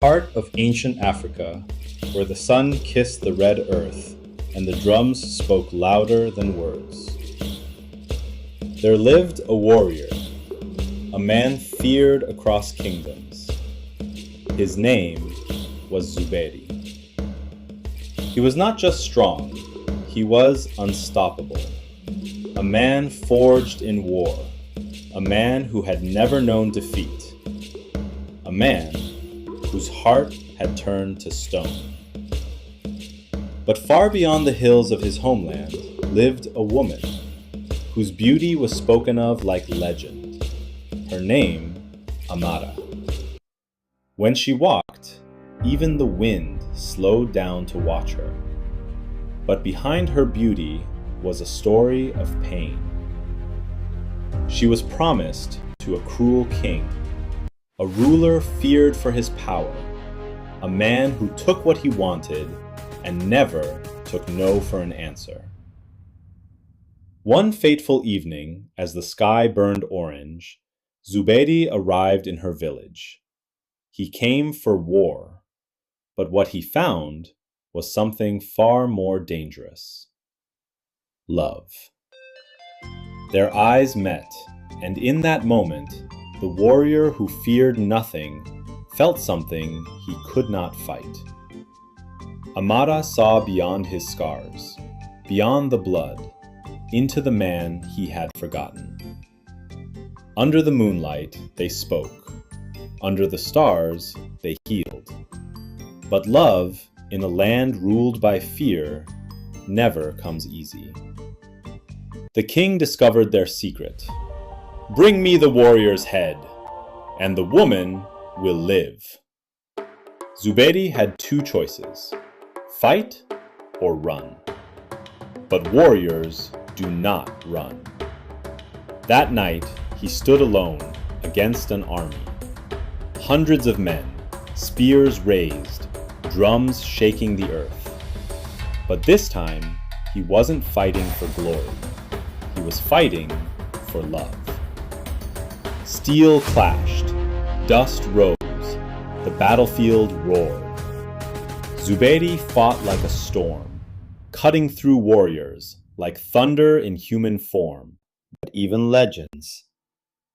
Heart of ancient Africa, where the sun kissed the red earth and the drums spoke louder than words. There lived a warrior, a man feared across kingdoms. His name was Zuberi. He was not just strong, he was unstoppable. A man forged in war, a man who had never known defeat, a man whose heart had turned to stone. But far beyond the hills of his homeland lived a woman whose beauty was spoken of like legend. Her name, Amara. When she walked, even the wind slowed down to watch her. But behind her beauty was a story of pain. She was promised to a cruel king, a ruler feared for his power, a man who took what he wanted and never took no for an answer. One fateful evening, as the sky burned orange, Zuberi arrived in her village. He came for war, but what he found was something far more dangerous: love. Their eyes met, and in that moment, the warrior who feared nothing felt something he could not fight. Amara saw beyond his scars, beyond the blood, into the man he had forgotten. Under the moonlight, they spoke. Under the stars, they healed. But love, in a land ruled by fear, never comes easy. The king discovered their secret. "Bring me the warrior's head, and the woman will live." Zuberi had two choices: fight or run. But warriors do not run. That night, he stood alone against an army. Hundreds of men, spears raised, drums shaking the earth. But this time, he wasn't fighting for glory. He was fighting for love. Steel clashed, dust rose, the battlefield roared. Zuberi fought like a storm, cutting through warriors like thunder in human form. But even legends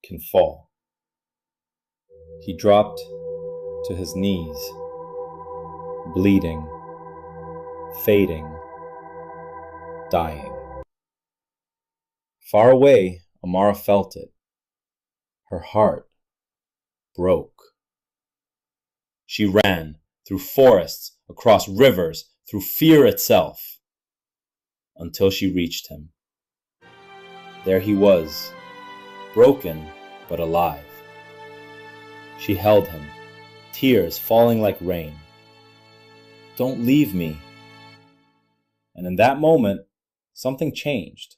can fall. He dropped to his knees, bleeding, fading, dying. Far away, Amara felt it. Her heart broke. She ran through forests, across rivers, through fear itself, until she reached him. There he was, broken but alive. She held him, tears falling like rain. "Don't leave me." And in that moment, something changed.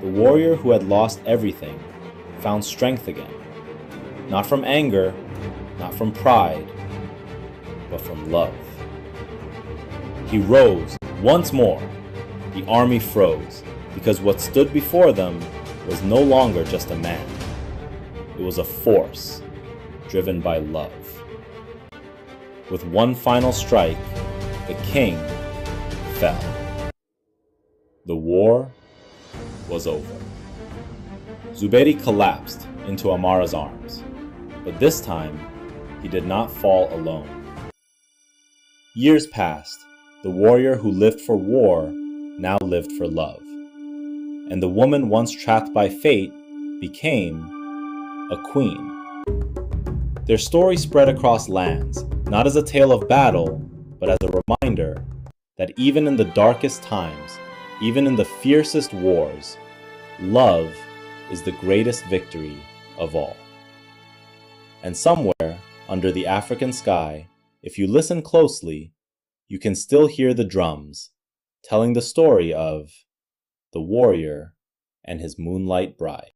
The warrior who had lost everything found strength again. Not from anger, not from pride, but from love. He rose once more. The army froze, because what stood before them was no longer just a man. It was a force driven by love. With one final strike, the king fell. The war was over. Zuberi collapsed into Amara's arms, but this time he did not fall alone. Years passed. The warrior who lived for war now lived for love, and the woman once trapped by fate became a queen. Their story spread across lands, not as a tale of battle, but as a reminder that even in the darkest times, even in the fiercest wars, love is the greatest victory of all. And somewhere under the African sky, if you listen closely, you can still hear the drums telling the story of the warrior and his moonlight bride.